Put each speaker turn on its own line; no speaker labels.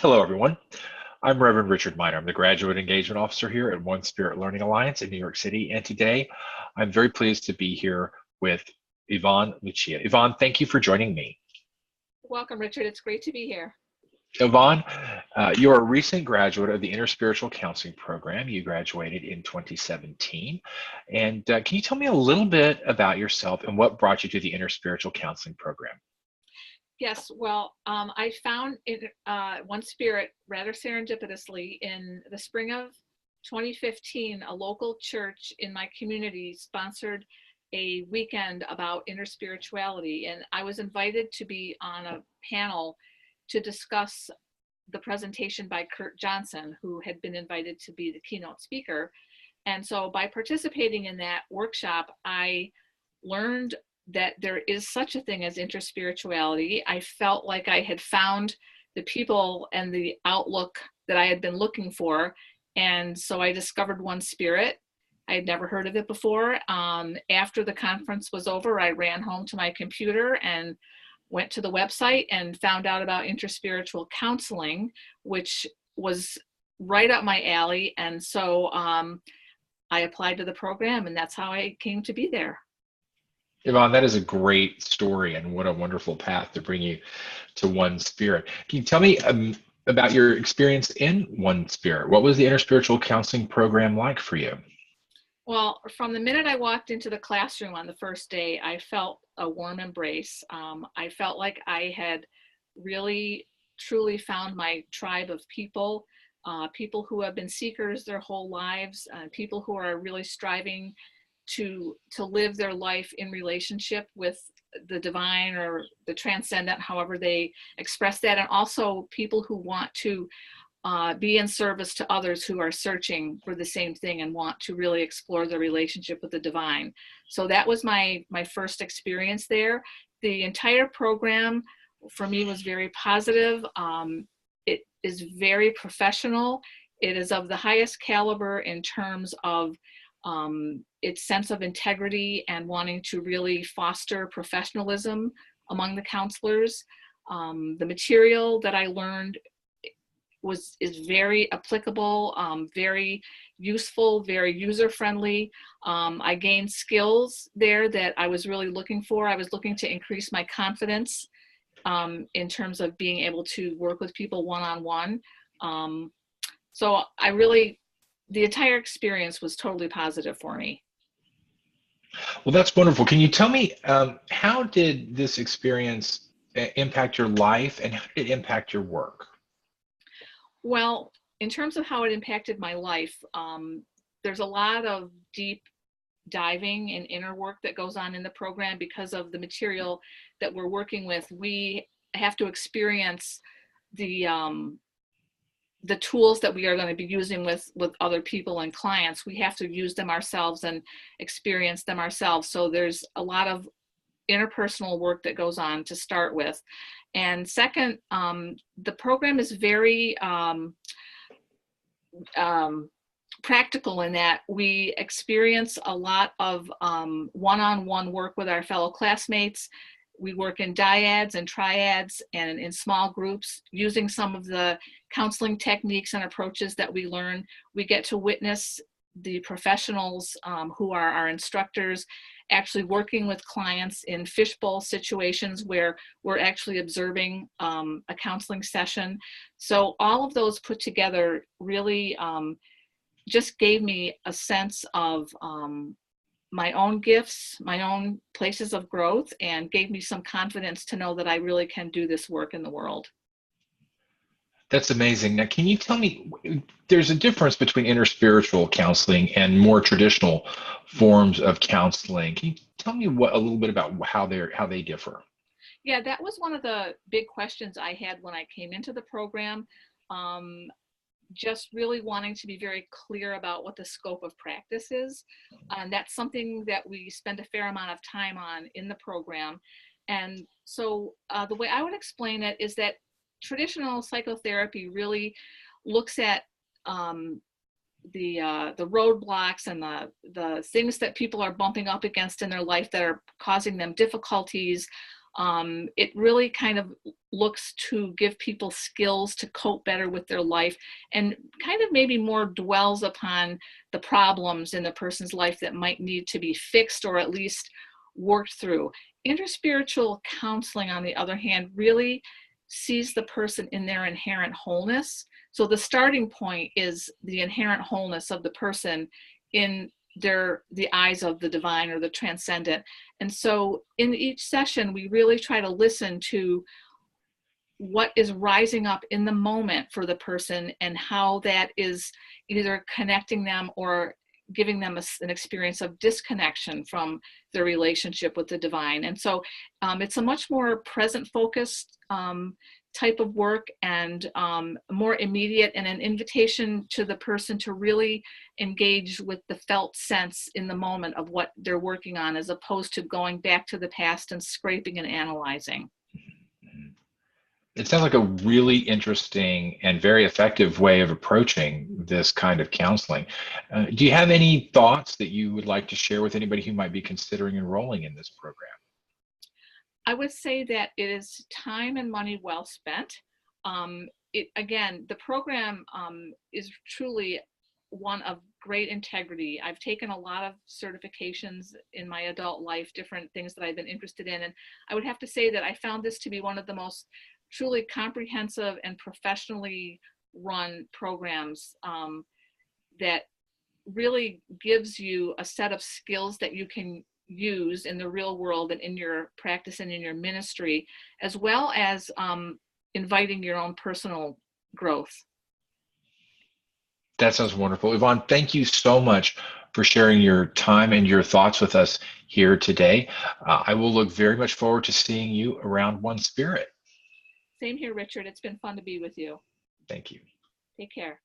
Hello, everyone. I'm Reverend Richard Miner. I'm the Graduate Engagement Officer here at One Spirit Learning Alliance in New York City. And today, I'm very pleased to be here with Yvonne Lucia. Yvonne, thank you for joining me.
Welcome, Richard. It's great to be here.
Yvonne, you're a recent graduate of the Interspiritual Counseling Program. You graduated in 2017. And can you tell me a little bit about yourself and what brought you to the Interspiritual Counseling Program?
Yes, well, I found One Spirit rather serendipitously in the spring of 2015. A local church in my community sponsored a weekend about interspirituality, and I was invited to be on a panel to discuss the presentation by Kurt Johnson, who had been invited to be the keynote speaker. And so by participating in that workshop, I learned that there is such a thing as interspirituality. I felt like I had found the people and the outlook that I had been looking for. And so I discovered One Spirit. I had never heard of it before. After the conference was over, I ran home to my computer and went to the website and found out about interspiritual counseling, which was right up my alley. And so I applied to the program, and that's how I came to be there.
Yvonne, that is a great story, and what a wonderful path to bring you to One Spirit. Can you tell me about your experience in One Spirit? What was the Interspiritual Counseling Program like for you?
Well, from the minute I walked into the classroom on the first day, I felt a warm embrace. I felt like I had really, truly found my tribe of people, people who have been seekers their whole lives, people who are really striving to live their life in relationship with the divine or the transcendent, however they express that, and also people who want to be in service to others who are searching for the same thing and want to really explore their relationship with the divine. So that was my first experience there. The entire program for me was very positive. It is very professional. It is of the highest caliber in terms of its sense of integrity and wanting to really foster professionalism among the counselors. The material that I learned is very applicable, very useful, very user-friendly. I gained skills there that I was really looking for. I was looking to increase my confidence in terms of being able to work with people one-on-one. So the entire experience was totally positive for me.
Well, that's wonderful. Can you tell me how did this experience impact your life, and how did it impact your work?
Well, in terms of how it impacted my life, there's a lot of deep diving and inner work that goes on in the program because of the material that we're working with. We have to experience the tools that we are going to be using with other people and clients. We have to use them ourselves and experience them ourselves. So there's a lot of interpersonal work that goes on to start with. And second, the program is very practical in that we experience a lot of one-on-one work with our fellow classmates. We work in dyads and triads and in small groups using some of the counseling techniques and approaches that we learn. We get to witness the professionals who are our instructors actually working with clients in fishbowl situations where we're actually observing a counseling session. So all of those put together really just gave me a sense of my own gifts, my own places of growth, and gave me some confidence to know that I really can do this work in the world.
That's amazing. Now, can you tell me, there's a difference between interspiritual counseling and more traditional forms of counseling. Can you tell me a little bit about how they differ?
Yeah, that was one of the big questions I had when I came into the program. Just really wanting to be very clear about what the scope of practice is. And that's something that we spend a fair amount of time on in the program. And so the way I would explain it is that traditional psychotherapy really looks at the roadblocks and the things that people are bumping up against in their life that are causing them difficulties, It really kind of looks to give people skills to cope better with their life, and kind of maybe more dwells upon the problems in the person's life that might need to be fixed or at least worked through. Interspiritual counseling, on the other hand, really sees the person in their inherent wholeness. So the starting point is the inherent wholeness of the person in the eyes of the divine or the transcendent. And so in each session, we really try to listen to what is rising up in the moment for the person and how that is either connecting them or giving them an experience of disconnection from their relationship with the divine. And so it's a much more present focused type of work, and more immediate, and an invitation to the person to really engage with the felt sense in the moment of what they're working on, as opposed to going back to the past and scraping and analyzing.
It sounds like a really interesting and very effective way of approaching this kind of counseling. Do you have any thoughts that you would like to share with anybody who might be considering enrolling in this program?
I would say that it is time and money well spent. Again, the program is truly one of great integrity. I've taken a lot of certifications in my adult life, different things that I've been interested in, and I would have to say that I found this to be one of the most truly comprehensive and professionally run programs that really gives you a set of skills that you can use in the real world and in your practice and in your ministry, as well as inviting your own personal growth.
That sounds wonderful. Yvonne, thank you so much for sharing your time and your thoughts with us here today. I will look very much forward to seeing you around One Spirit.
Same here, Richard. It's been fun to be with you.
Thank you.
Take care.